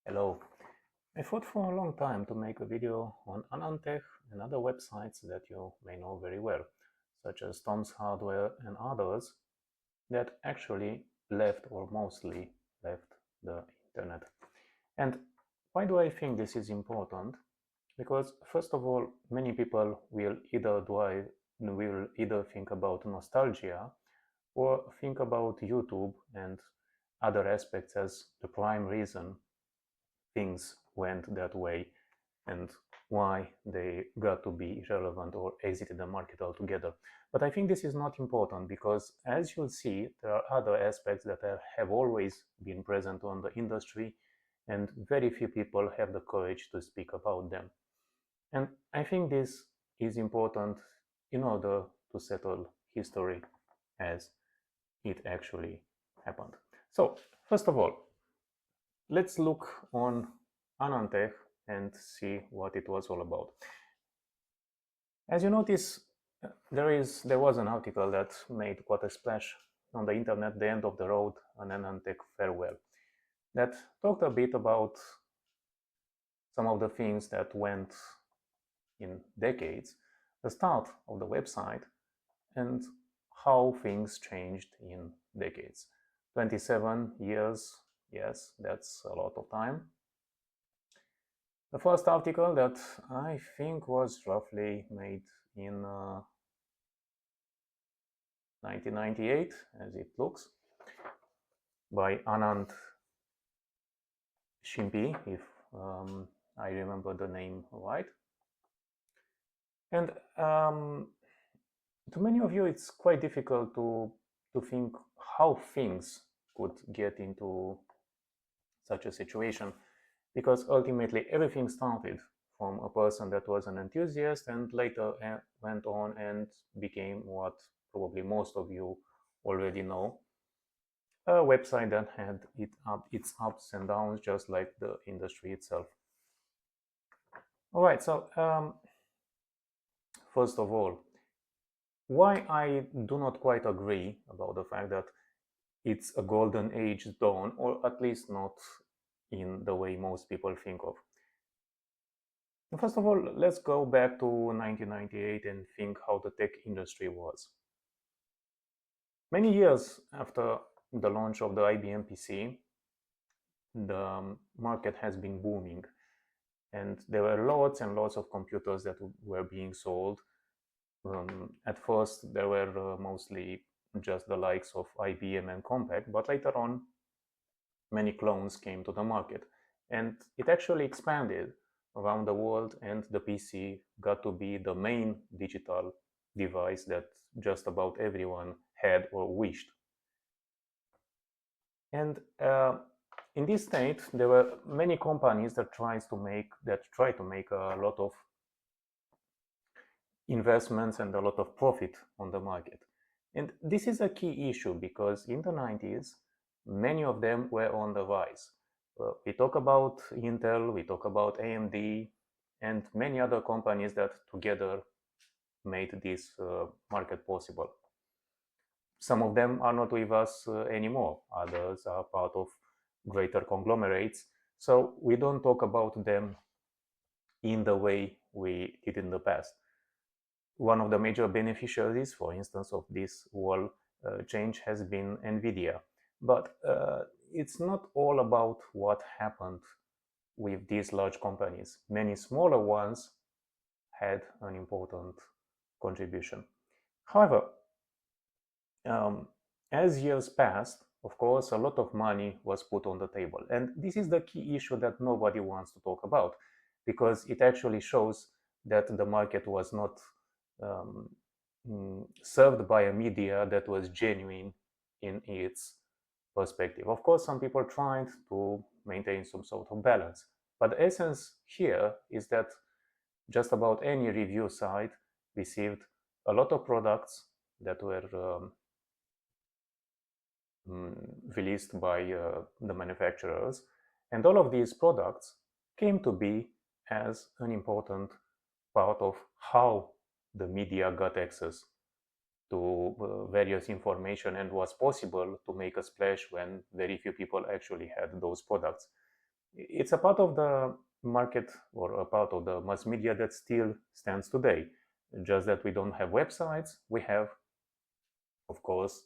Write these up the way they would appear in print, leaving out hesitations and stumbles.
Hello. I thought for a long time to make a video on AnandTech and other websites that you may know very well, such as Tom's Hardware and others that actually left or mostly left the internet. And why do I think this is important? Because first of all, many people will either think about nostalgia or think about YouTube and other aspects as the prime reason things went that way and why they got to be irrelevant or exited the market altogether. But I think this is not important because, as you'll see, there are other aspects that have always been present on the industry, and very few people have the courage to speak about them. And I think this is important in order to settle history as it actually happened. So, first of all, let's look on AnandTech and see what it was all about. As you notice, there was an article that made quite a splash on the internet, The End of the Road, an AnandTech Farewell, that talked a bit about some of the things that went in decades, the start of the website, and how things changed in decades. 27 years, yes, that's a lot of time. The first article that I think was roughly made in 1998, as it looks, by Anand Shimpi, if I remember the name right. And to many of you, it's quite difficult to think how things could get into such a situation, because ultimately everything started from a person that was an enthusiast and later went on and became what probably most of you already know, a website that had its ups and downs just like the industry itself. All right, so first of all, why I do not quite agree about the fact that it's a golden age dawn, or at least not in the way most people think of. First of all, let's go back to 1998 and think how the tech industry was. Many years after the launch of the IBM PC, the market has been booming, and there were lots and lots of computers that were being sold. At first, there were mostly just the likes of IBM and Compaq, but later on, many clones came to the market, and it actually expanded around the world, and the PC got to be the main digital device that just about everyone had or wished. And in this state, there were many companies that try to make a lot of investments and a lot of profit on the market. And this is a key issue because in the 90s, many of them were on the rise. We talk about Intel, we talk about AMD, and many other companies that together made this market possible. Some of them are not with us anymore. Others are part of greater conglomerates. So we don't talk about them in the way we did in the past. One of the major beneficiaries, for instance, of this whole change has been NVIDIA. But it's not all about what happened with these large companies. Many smaller ones had an important contribution. However, as years passed, of course, a lot of money was put on the table. And this is the key issue that nobody wants to talk about, because it actually shows that the market was not served by a media that was genuine in its perspective. Of course, some people tried to maintain some sort of balance, but the essence here is that just about any review site received a lot of products that were released by the manufacturers, and all of these products came to be as an important part of how the media got access to various information and was possible to make a splash when very few people actually had those products. It's a part of the market or a part of the mass media that still stands today. Just that we don't have websites. We have, of course,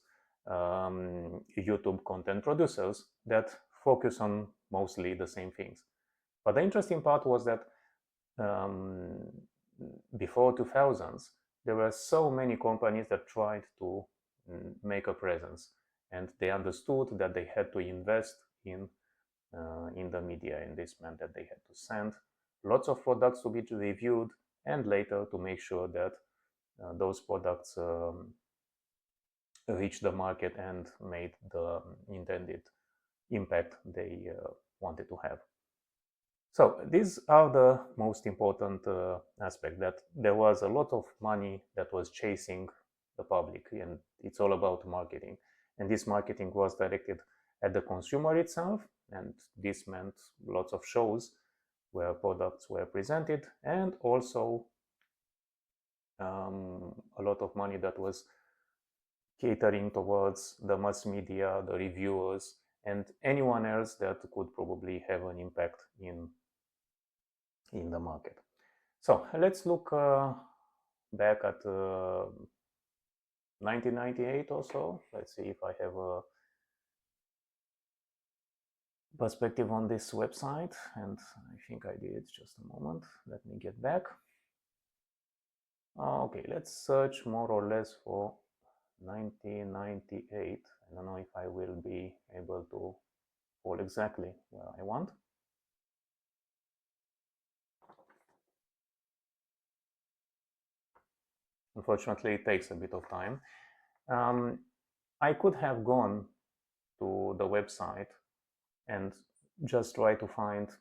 YouTube content producers that focus on mostly the same things. But the interesting part was that um, before 2000s, there were so many companies that tried to make a presence, and they understood that they had to invest in the media, and this meant that they had to send lots of products to be reviewed, and later to make sure that those products reached the market and made the intended impact they wanted to have. So these are the most important aspect, that there was a lot of money that was chasing the public, and it's all about marketing. And this marketing was directed at the consumer itself, and this meant lots of shows where products were presented, and also a lot of money that was catering towards the mass media, the reviewers, and anyone else that could probably have an impact in the market. So let's look back at 1998 or so. Let's see if I have a perspective on this website, and I think I did. Just a moment, let me get back. Okay, let's search more or less for 1998. I don't know if I will be able to fall exactly where I want. Unfortunately, it takes a bit of time. I could have gone to the website and just try to find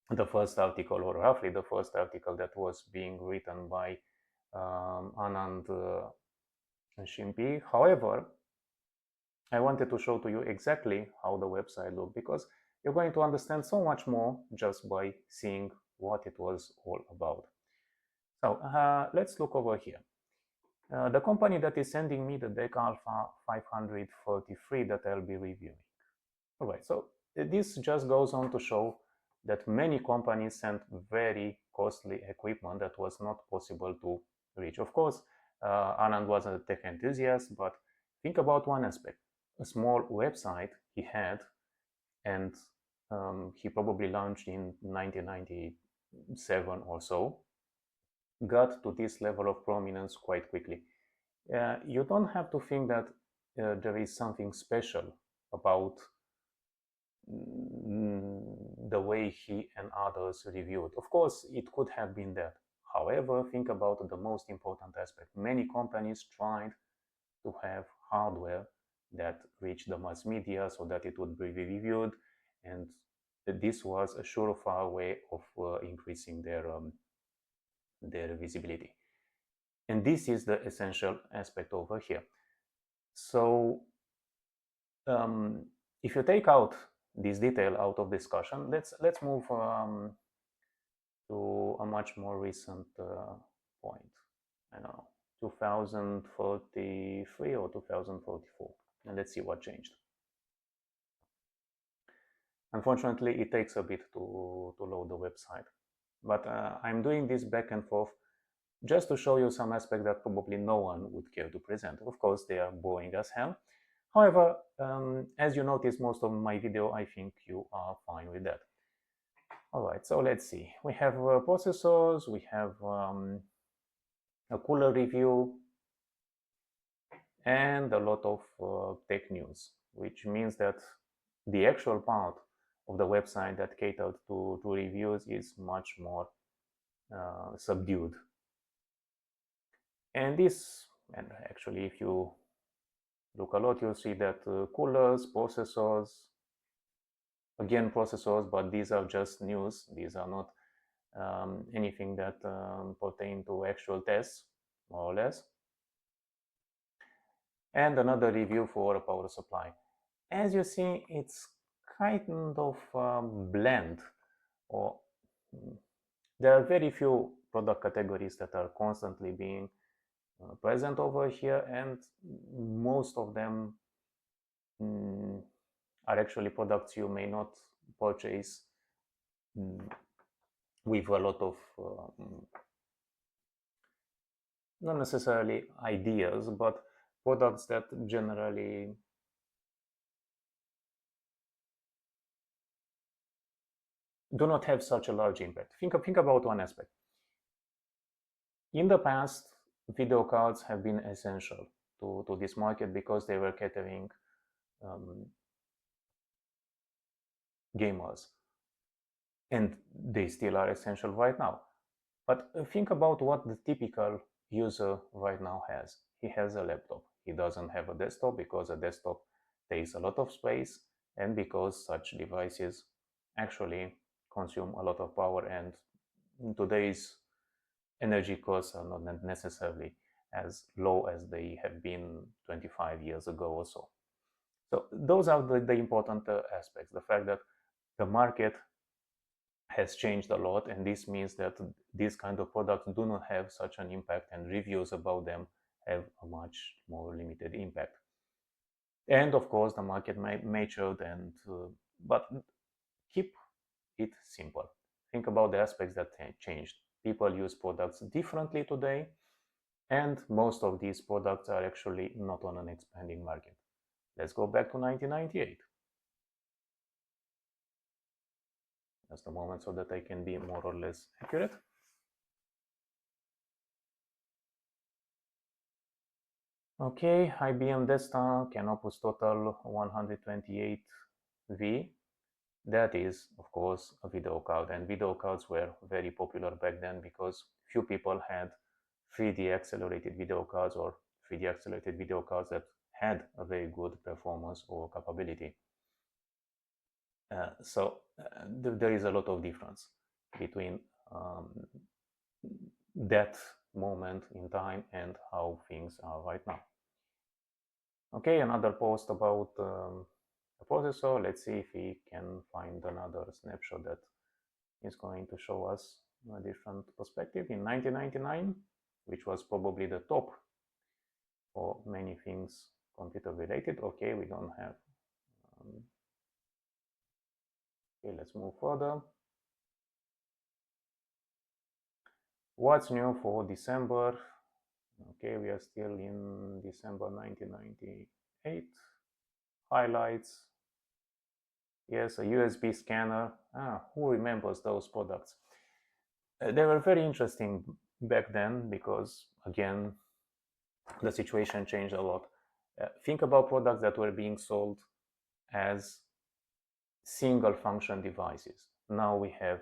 the first article, or roughly the first article that was being written by Anand Shimpi. However, I wanted to show to you exactly how the website looked, because you're going to understand so much more just by seeing what it was all about. So let's look over here. The company that is sending me the Deck Alpha 543 that I'll be reviewing. All right, so this just goes on to show that many companies sent very costly equipment that was not possible to reach. Of course, Anand was a tech enthusiast, but think about one aspect. A small website he had, and he probably launched in 1997 or so, got to this level of prominence quite quickly. You don't have to think that there is something special about the way he and others reviewed. Of course, it could have been that. However, think about the most important aspect. Many companies tried to have hardware that reached the mass media so that it would be reviewed, and this was a surefire way of increasing their visibility. And this is the essential aspect over here. So if you take out this detail out of discussion, let's move to a much more recent point. I don't know, 2043 or 2044, and let's see what changed. Unfortunately, it takes a bit to load the website, but I'm doing this back and forth just to show you some aspects that probably no one would care to present. Of course, they are boring as hell. However, as you notice, most of my video, I think you are fine with that. All right, so let's see. We have processors, we have a cooler review, and a lot of tech news, which means that the actual part of the website that catered to reviews is much more subdued. And actually, if you look a lot, you'll see that coolers, processors, again processors, but these are just news. These are not anything that pertain to actual tests, more or less. And another review for a power supply. As you see, it's kind of bland, or there are very few product categories that are constantly being present over here, and most of them are actually products you may not purchase with a lot of not necessarily ideas, but products that generally do not have such a large impact. Think about one aspect. In the past, video cards have been essential to this market because they were catering gamers, and they still are essential right now. But think about what the typical user right now has. He has a laptop. He doesn't have a desktop because a desktop takes a lot of space and because such devices actually consume a lot of power, and today's energy costs are not necessarily as low as they have been 25 years ago or so. So those are the important aspects. The fact that the market has changed a lot, and this means that these kind of products do not have such an impact, and reviews about them have a much more limited impact. And of course, the market matured, and but keep it simple. Think about the aspects that changed. People use products differently today, and most of these products are actually not on an expanding market. Let's go back to 1998. Just a moment so that I can be more or less accurate. Okay, IBM desktop can Opus Total 128V. That is, of course, a video card, and video cards were very popular back then because few people had 3D accelerated video cards or 3D accelerated video cards that had a very good performance or capability. So there is a lot of difference between that moment in time and how things are right now. Okay, another post about the processor. Let's see if we can find another snapshot that is going to show us a different perspective. In 1999, which was probably the top for many things computer related. Okay, we don't have. Okay, let's move further. What's new for December? Okay, we are still in December 1998. Highlights. Yes, a USB scanner. Who remembers those products? They were very interesting back then because, again, the situation changed a lot. Think about products that were being sold as single function devices. Now we have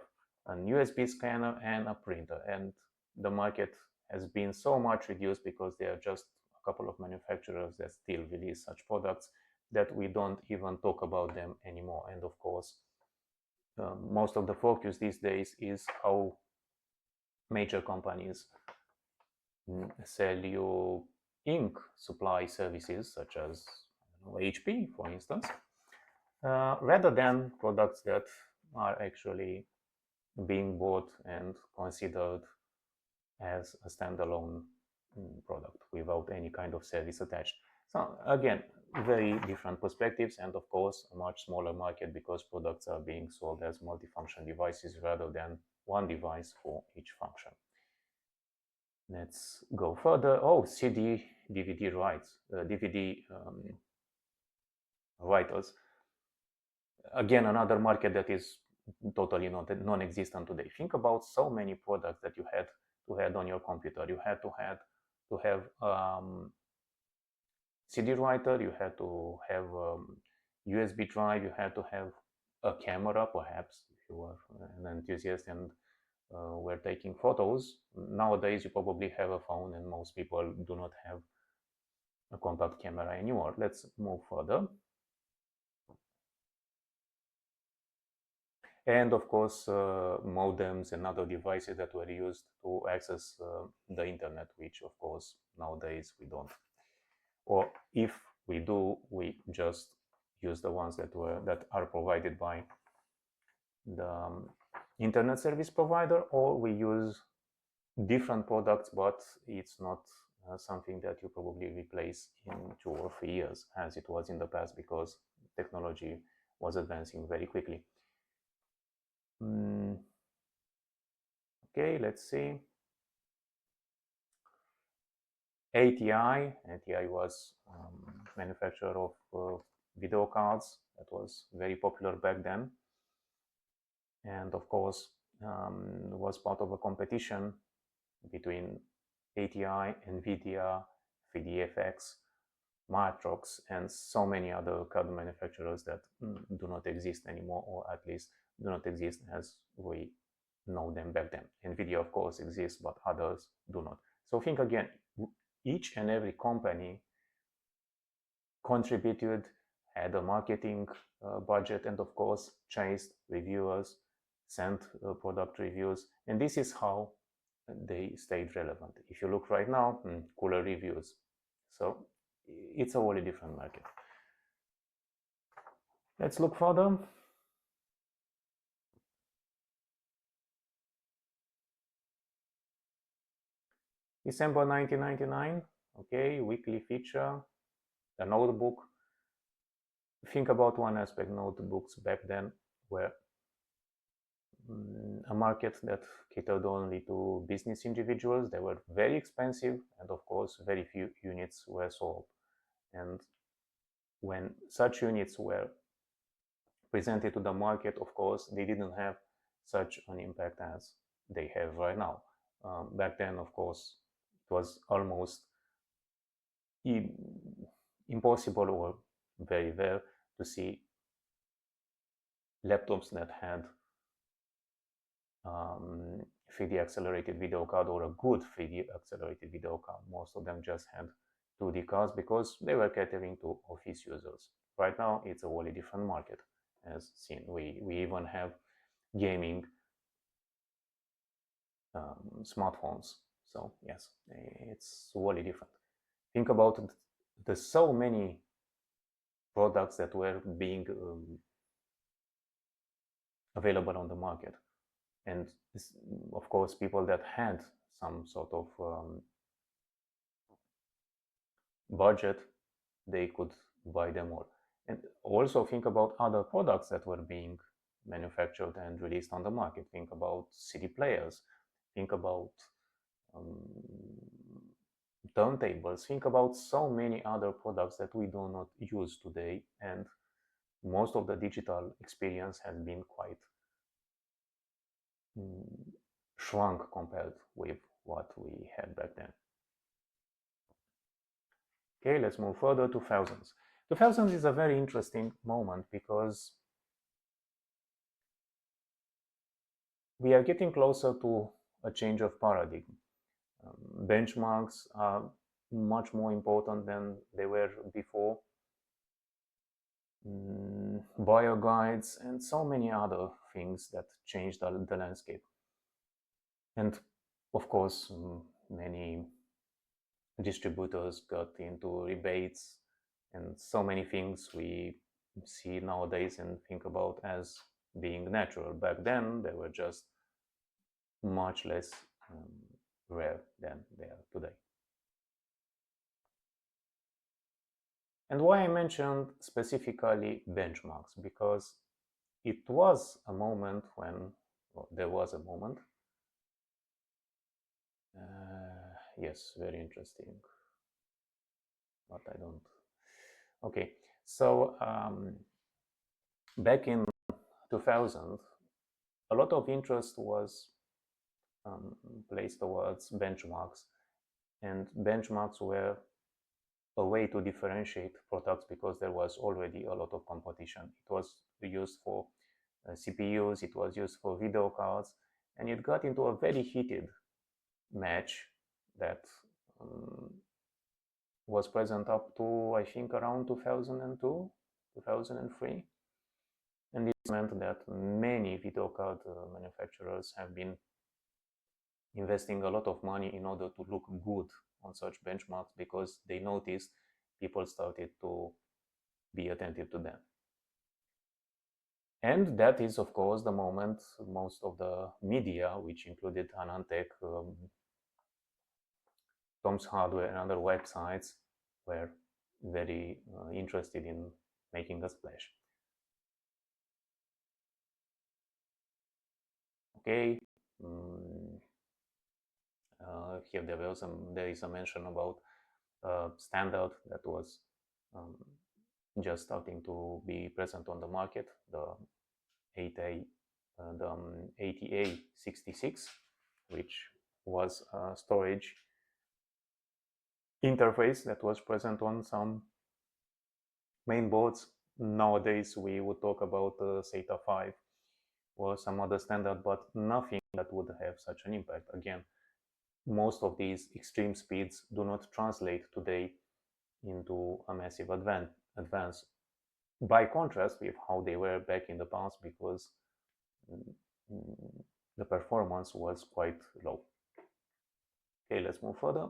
a USB scanner and a printer, and the market has been so much reduced because there are just a couple of manufacturers that still release such products that we don't even talk about them anymore. And of course, most of the focus these days is how major companies sell you ink supply services, such as HP, for instance, rather than products that are actually being bought and considered as a standalone product without any kind of service attached. So again, very different perspectives, and of course a much smaller market because products are being sold as multifunction devices rather than one device for each function. Let's go further. Oh, CD, DVD rights, DVD writers. Again, another market that is totally non-existent today. Think about so many products that you had to have on your computer. You had to have CD writer, you had to have USB drive, you had to have a camera, perhaps, if you were an enthusiast and were taking photos. Nowadays, you probably have a phone, and most people do not have a compact camera anymore. Let's move further. And of course, modems and other devices that were used to access the internet, which of course nowadays we don't. Or if we do, we just use the ones that are provided by the internet service provider, or we use different products, but it's not something that you probably replace in 2 or 3 years as it was in the past because technology was advancing very quickly. Okay, let's see. ATI was manufacturer of video cards that was very popular back then, and of course was part of a competition between ATI, NVIDIA, 3DFX, Matrox, and so many other card manufacturers that do not exist anymore, or at least do not exist as we know them back then. NVIDIA, of course, exists, but others do not. So think again, each and every company contributed, had a marketing budget, and of course chased reviewers, sent product reviews, and this is how they stayed relevant. If you look right now, cooler reviews. So it's a wholly different market. Let's look further. December 1999, okay, weekly feature, the notebook. Think about one aspect. Notebooks back then were a market that catered only to business individuals. They were very expensive, and of course very few units were sold. And when such units were presented to the market, of course they didn't have such an impact as they have right now. Back then, of course, it was almost impossible or very rare to see laptops that had 3D accelerated video card or a good 3D accelerated video card. Most of them just had 2D cards because they were catering to office users. Right now, it's a wholly different market, as seen. We even have gaming smartphones. So yes, it's wholly different. Think about the so many products that were being available on the market. And this, of course, people that had some sort of budget, they could buy them all. And also think about other products that were being manufactured and released on the market. Think about CD players. Think about turntables. Think about so many other products that we do not use today, and most of the digital experience has been quite shrunk compared with what we had back then. Okay, let's move further. 2000s. 2000s is a very interesting moment because we are getting closer to a change of paradigm. Benchmarks are much more important than they were before. Buyer guides and so many other things that changed the landscape. And of course, many distributors got into rebates and so many things we see nowadays and think about as being natural. Back then, they were just much less rare than they are today. And why I mentioned specifically benchmarks, because it was a moment when, well, there was a moment. Yes, very interesting. But I don't. Okay, so back in 2000, a lot of interest was placed towards benchmarks, and benchmarks were a way to differentiate products because there was already a lot of competition. It was used for CPUs, it was used for video cards, and it got into a very heated match that was present up to, I think, around 2002, 2003. And this meant that many video card manufacturers have been investing a lot of money in order to look good on such benchmarks because they noticed people started to be attentive to them. And that is, of course, the moment most of the media, which included AnandTech, Tom's Hardware, and other websites, were very interested in making a splash. Okay, here there is a mention about standard that was just starting to be present on the market, the 80A66, which was a storage interface that was present on some main boards. Nowadays we would talk about SATA 5 or some other standard, but nothing that would have such an impact. Again, most of these extreme speeds do not translate today into a massive advance by contrast with how they were back in the past, because the performance was quite low. Okay, let's move further.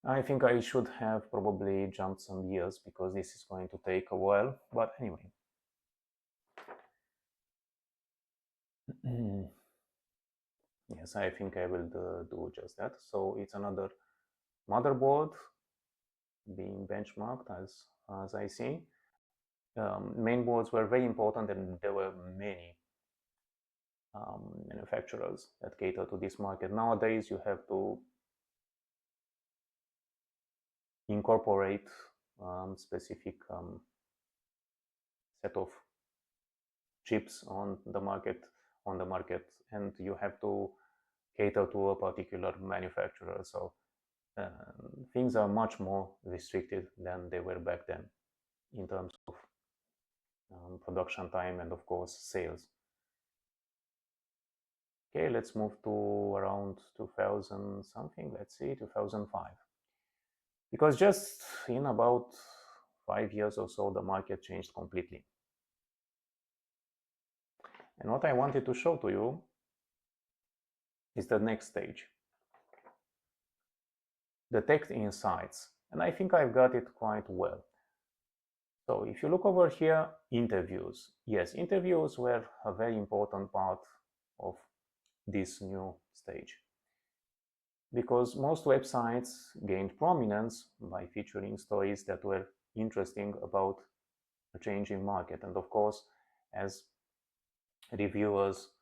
I think I should have probably jumped some years because this is going to take a while, but anyway. Yes, I think I will do just that. So it's another motherboard being benchmarked as I see. Main boards were very important, and there were many manufacturers that cater to this market. Nowadays, you have to incorporate specific set of chips on the market, and you have to cater to a particular manufacturer. So things are much more restricted than they were back then in terms of production time and of course sales. Okay, let's move to around 2000 something, let's see, 2005. Because just in about 5 years or so, the market changed completely. And what I wanted to show to you is the next stage, the tech insights. And I think I've got it quite well. So if you look over here, interviews. Yes, interviews were a very important part of this new stage, because most websites gained prominence by featuring stories that were interesting about a changing market. And of course, as reviewers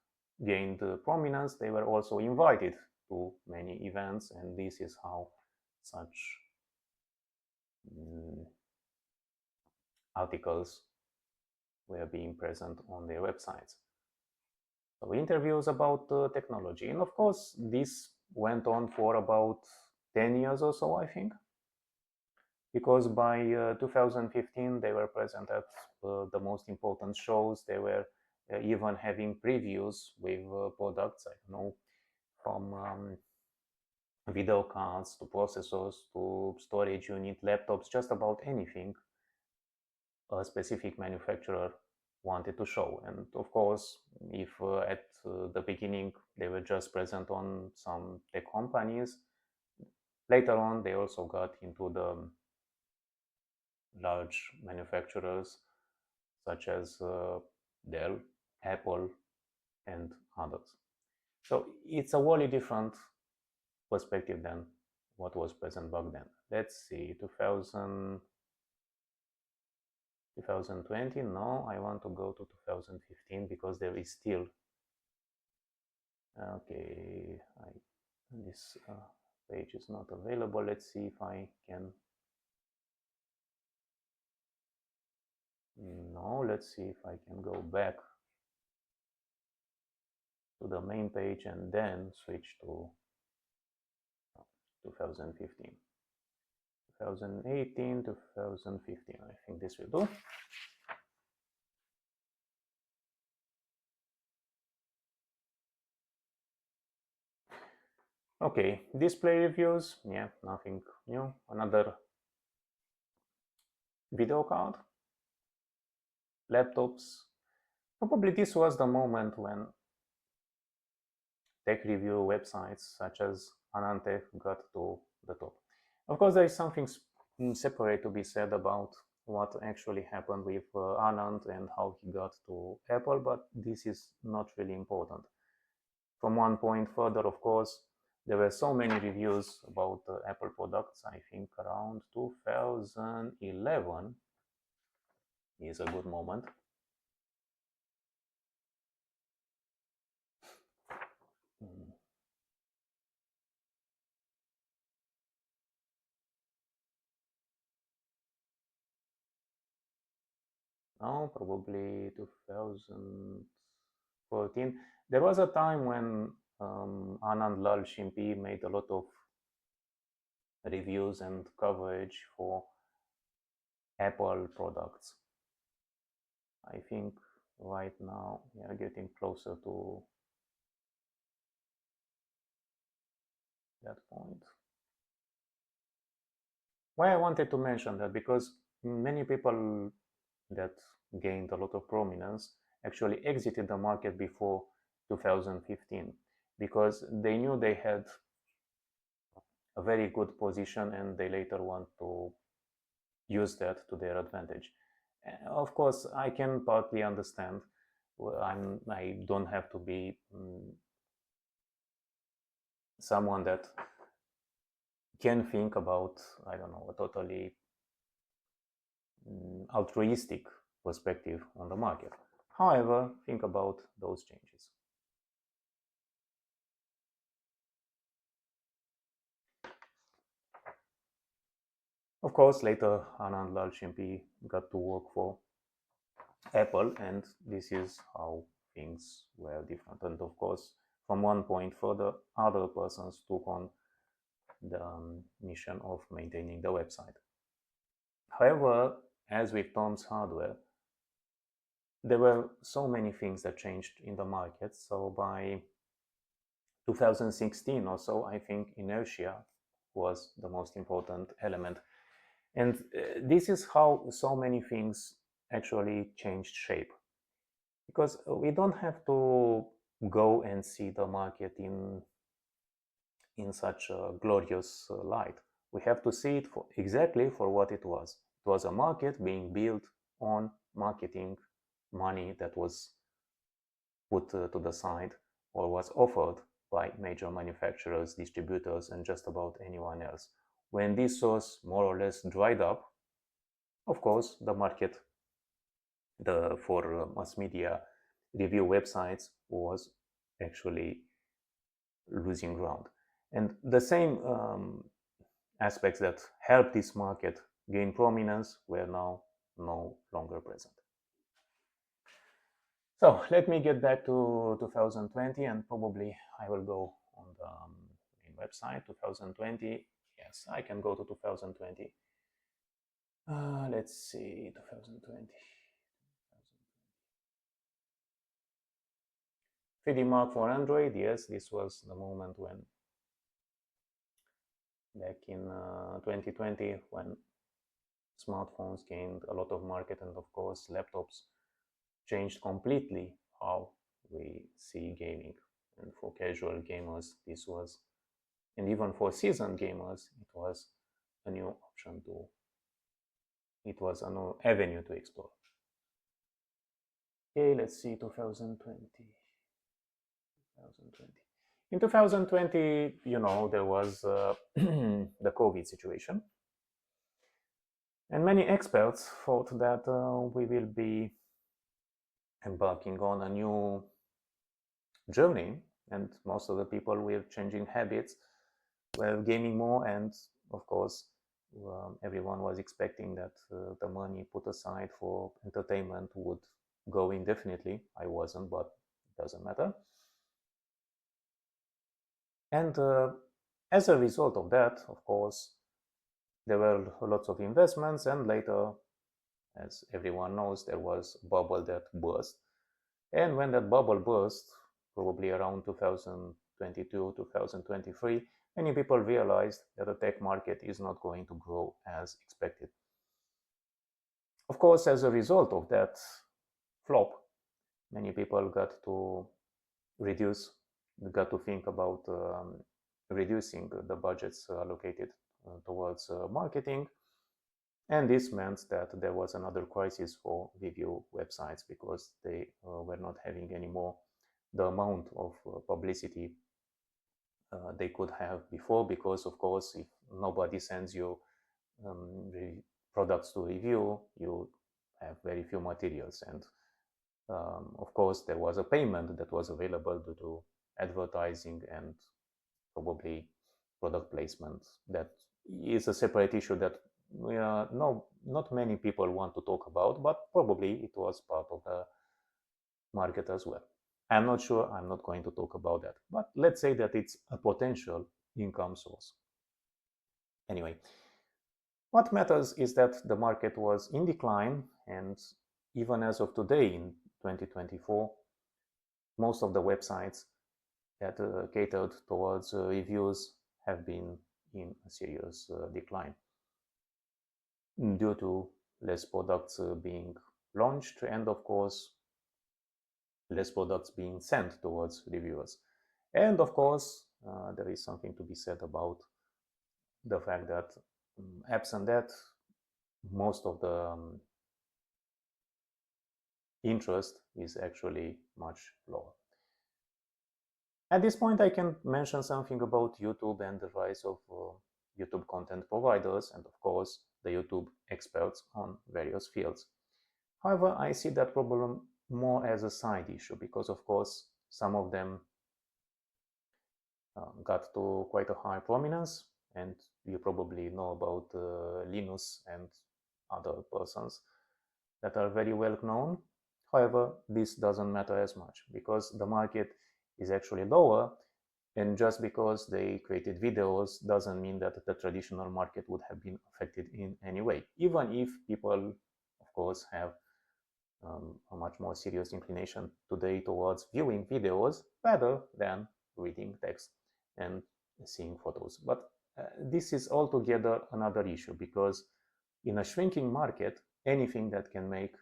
gained prominence, they were also invited to many events, and this is how such articles were being present on their websites. So interviews about technology. And of course, this went on for about 10 years or so, I think, because by 2015 they were present at the most important shows. They were even having previews with products, I don't know, from video cards to processors to storage unit, laptops, just about anything a specific manufacturer wanted to show. And of course, if at the beginning they were just present on some tech companies, later on they also got into the large manufacturers such as Dell, Apple, and others. So it's a wholly different perspective than what was present back then. Let's see, 2020, no, I want to go to 2015 because there is still, okay, this page is not available. Let's see if I can, no, let's see if I can go back to the main page and then switch to 2015. 2018, 2015, I think this will do. Okay, display reviews, yeah, nothing new. Another video card, laptops. Probably this was the moment when tech review websites such as AnandTech got to the top. Of course, there is something separate to be said about what actually happened with Anand and how he got to Apple, but this is not really important. From one point further, of course, there were so many reviews about Apple products. I think around 2011 is a good moment. No, probably 2014. There was a time when Anand Lal Shimpi made a lot of reviews and coverage for Apple products. I think right now we are getting closer to that point. Why I wanted to mention that, because many people that gained a lot of prominence actually exited the market before 2015 because they knew they had a very good position and they later want to use that to their advantage. Of course, I can partly understand. I don't have to be someone that can think about, I don't know, a totally altruistic perspective on the market. However, think about those changes. Of course, later Anand Lal Shimpi got to work for Apple, and this is how things were different. And of course, from one point further, other persons took on the mission of maintaining the website. However, as with Tom's Hardware, there were so many things that changed in the market. So by 2016 or so, I think inertia was the most important element. And this is how so many things actually changed shape. Because we don't have to go and see the market in such a glorious light. We have to see it for exactly for what it was. It was a market being built on marketing money that was put to the side or was offered by major manufacturers, distributors, and just about anyone else. When this source more or less dried up, of course, the market for mass media review websites was actually losing ground. And the same aspects that helped this market gain prominence were now no longer present. So let me get back to 2020, and probably I will go on the main website. 2020, yes, I can go to 2020. Let's see, 2020. 3D Mark for Android, yes, this was the moment when, back in 2020, when smartphones gained a lot of market, and of course laptops changed completely how we see gaming. And for casual gamers, this was, and even for seasoned gamers, it was a new option to, it was a new avenue to explore. Okay, let's see, 2020. In 2020, there was the COVID situation. And many experts thought that we will be embarking on a new journey, and most of the people were changing habits, were gaming more, and of course, everyone was expecting that the money put aside for entertainment would go indefinitely. I wasn't, but it doesn't matter. And as a result of that, of course, there were lots of investments, and later, as everyone knows, there was a bubble that burst. And when that bubble burst, probably around 2022, 2023, many people realized that the tech market is not going to grow as expected. Of course, as a result of that flop, many people got to think about reducing the budgets allocated towards marketing. And this meant that there was another crisis for review websites, because they were not having anymore the amount of publicity they could have before, because of course, if nobody sends you products to review, you have very few materials. And of course, there was a payment that was available to do advertising and probably product placement. That is a separate issue that no, not many people want to talk about, but probably it was part of the market as well. I'm not sure, I'm not going to talk about that, but let's say that it's a potential income source. Anyway, what matters is that the market was in decline, and even as of today in 2024, most of the websites that catered towards reviews have been in a serious decline due to less products being launched and, of course, less products being sent towards reviewers. And, of course, there is something to be said about the fact that absent that, most of the interest is actually much lower. At this point, I can mention something about YouTube and the rise of YouTube content providers and, of course, the YouTube experts on various fields. However, I see that problem more as a side issue because, of course, some of them got to quite a high prominence, and you probably know about Linus and other persons that are very well known. However, this doesn't matter as much because the market is actually lower, and just because they created videos doesn't mean that the traditional market would have been affected in any way, even if people, of course, have a much more serious inclination today towards viewing videos rather than reading text and seeing photos. But this is altogether another issue because in a shrinking market, anything that can make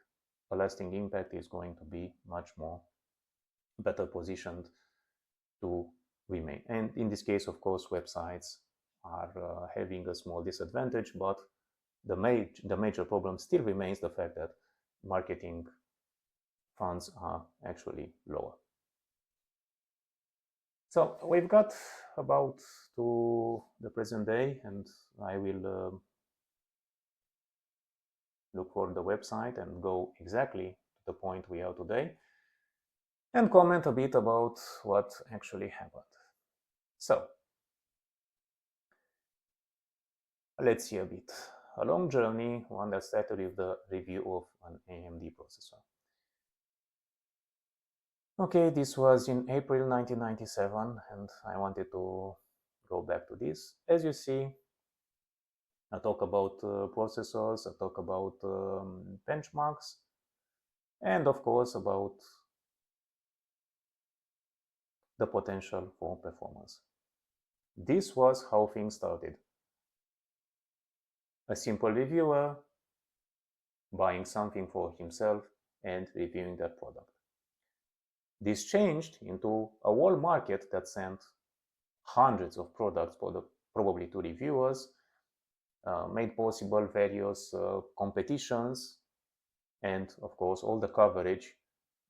a lasting impact is going to be much more better positioned to remain. And in this case, of course, websites are having a small disadvantage, but the major problem still remains the fact that marketing funds are actually lower. So we've got about to the present day, and I will look for the website and go exactly to the point we are today and comment a bit about what actually happened. So let's see a bit. A long journey, one that started with the review of an AMD processor. Okay, this was in April 1997, and I wanted to go back to this. As you see, I talk about processors, I talk about benchmarks, and of course about the potential for performance. This was how things started. A simple reviewer buying something for himself and reviewing that product. This changed into a whole market that sent hundreds of products probably to reviewers, made possible various competitions, and of course all the coverage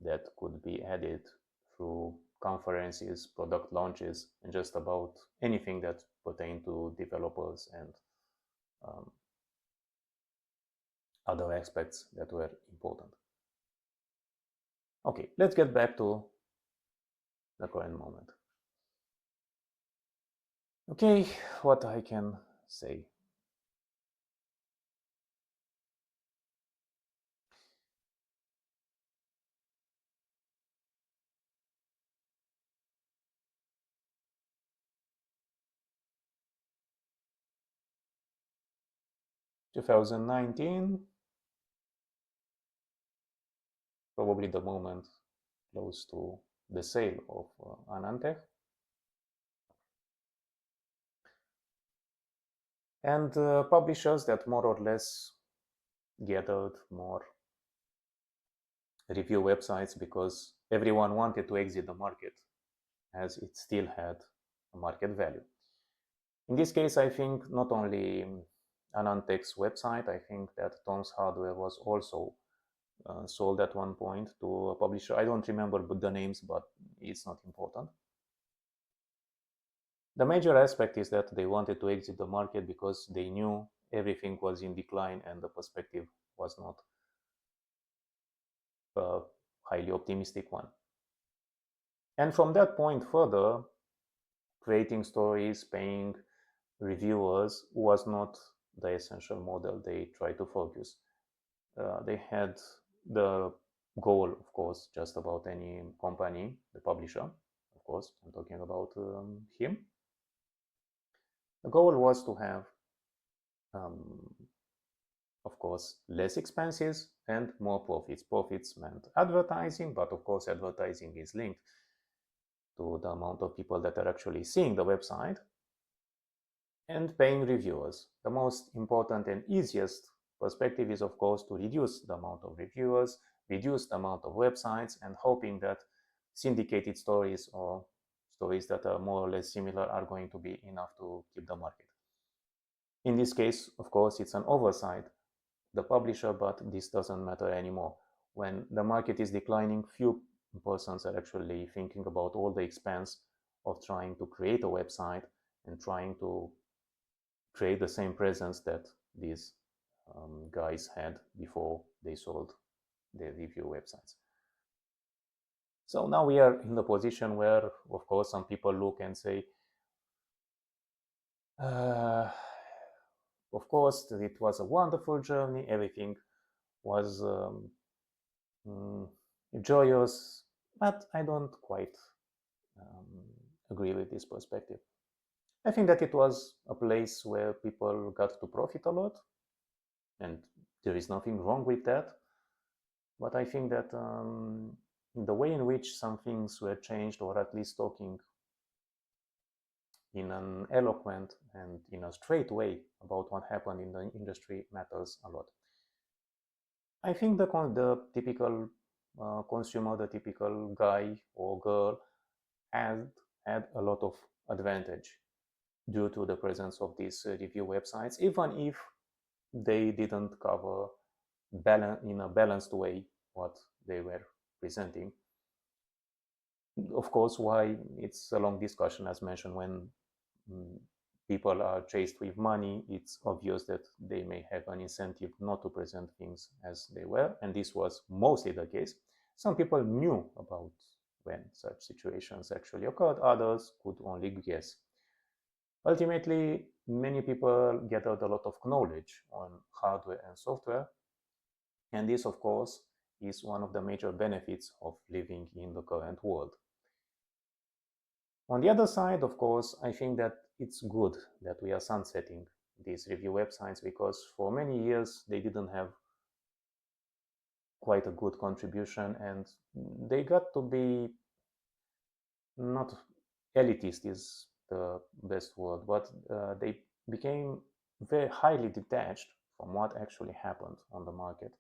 that could be added through conferences, product launches, and just about anything that pertained to developers and other aspects that were important. Okay, let's get back to the current moment. Okay, what I can say. In 2019, probably the moment close to the sale of AnandTech. And publishers that more or less gathered more review websites because everyone wanted to exit the market as it still had a market value. In this case, I think not only AnandTech's website, I think that Tom's Hardware was also sold at one point to a publisher. I don't remember the names, but it's not important. The major aspect is that they wanted to exit the market because they knew everything was in decline and the perspective was not a highly optimistic one. And from that point further, creating stories, paying reviewers was not the essential model they try to focus. They had the goal, of course, just about any company, the publisher, of course, I'm talking about him. The goal was to have, of course, less expenses and more profits. Profits meant advertising, but of course, advertising is linked to the amount of people that are actually seeing the website, and paying reviewers. The most important and easiest perspective is, of course, to reduce the amount of reviewers, reduce the amount of websites, and hoping that syndicated stories or stories that are more or less similar are going to be enough to keep the market. In this case, of course, it's an oversight, the publisher, but this doesn't matter anymore. When the market is declining, few persons are actually thinking about all the expense of trying to create a website and trying to create the same presence that these guys had before they sold their review websites. So now we are in the position where, of course, some people look and say, of course, it was a wonderful journey, everything was joyous, but I don't quite agree with this perspective. I think that it was a place where people got to profit a lot, and there is nothing wrong with that. But I think that the way in which some things were changed, or at least talking in an eloquent and in a straight way about what happened in the industry, matters a lot. I think the typical consumer, the typical guy or girl, had a lot of advantage due to the presence of these review websites, even if they didn't cover in a balanced way what they were presenting. Of course, why it's a long discussion, as mentioned. When people are chased with money, it's obvious that they may have an incentive not to present things as they were, and this was mostly the case. Some people knew about when such situations actually occurred, others could only guess. Ultimately, many people gathered a lot of knowledge on hardware and software, and this, of course, is one of the major benefits of living in the current world. On the other side, of course, I think that it's good that we are sunsetting these review websites, because for many years they didn't have quite a good contribution, and they got to be, not elitist is the best word, but they became very highly detached from what actually happened on the market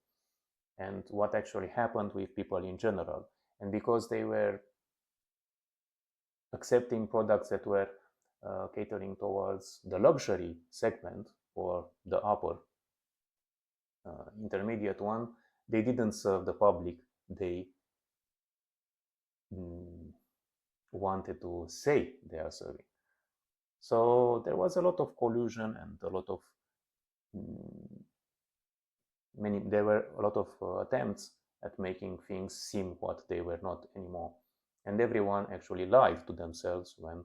and what actually happened with people in general. And because they were accepting products that were catering towards the luxury segment or the upper intermediate one, they didn't serve the public they wanted to say they are serving. So there was a lot of collusion and a lot of there were a lot of attempts at making things seem what they were not anymore. And everyone actually lied to themselves when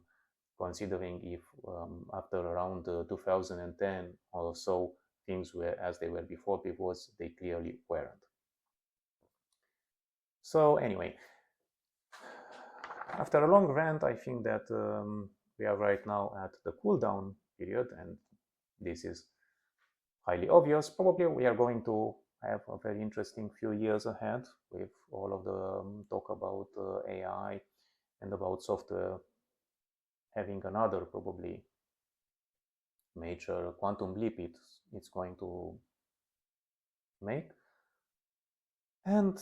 considering if after around 2010 or so things were as they were before, because they clearly weren't. So anyway, after a long rant, I think that we are right now at the cool down period, and this is highly obvious. Probably we are going to have a very interesting few years ahead with all of the talk about AI and about software having another probably major quantum leap it's going to make. And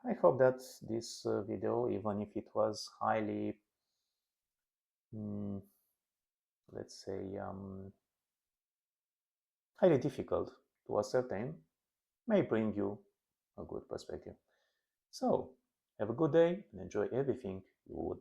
I hope that this video, even if it was highly, let's say, highly difficult to ascertain, may bring you a good perspective. So, have a good day and enjoy everything you would